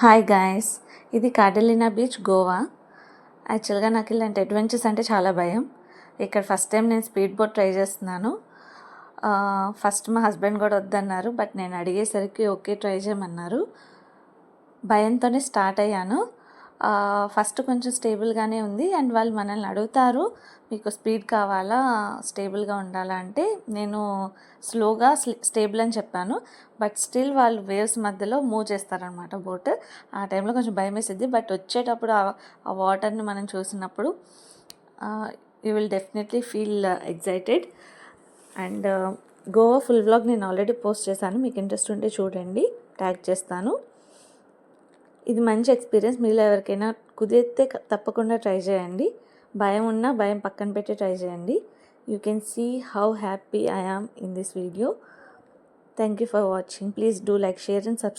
Hi guys, ఇది కార్డెలినా beach, Goa. యాక్చువల్గా నాకు ఇలాంటి అడ్వెంచర్స్ అంటే చాలా భయం. ఇక్కడ ఫస్ట్ టైం నేను స్పీడ్ బోట్ ట్రై చేస్తున్నాను. ఫస్ట్ మా హస్బెండ్ కూడా వద్దన్నారు, బట్ నేను అడిగేసరికి ఓకే ట్రై చేయమన్నారు. భయంతోనే స్టార్ట్ అయ్యాను. ఫస్ట్ కొంచెం స్టేబుల్గానే ఉంది అండ్ వాళ్ళు మనల్ని అడుగుతారు, మీకు స్పీడ్ కావాలా స్టేబుల్గా ఉండాలా అంటే నేను స్లోగా స్టేబుల్ అని చెప్పాను. బట్ స్టిల్ వాళ్ళు వేవ్స్ మధ్యలో మూవ్ చేస్తారనమాట బోట్. ఆ టైంలో కొంచెం భయం వేసిద్ది, బట్ వచ్చేటప్పుడు ఆ వాటర్ని మనం చూసినప్పుడు you will definitely feel excited. And Goa full vlog నేను ఆల్రెడీ పోస్ట్ చేశాను, మీకు ఇంట్రెస్ట్ ఉంటే చూడండి, ట్యాగ్ చేస్తాను. ఇది మంచి ఎక్స్పీరియన్స్. మీలో ఎవరికైనా కుదిరితే తప్పకుండా ట్రై చేయండి. భయం ఉన్నా భయం పక్కన పెట్టి ట్రై చేయండి. You can see how happy I am in this video. Thank you for watching. Please do like, share and subscribe.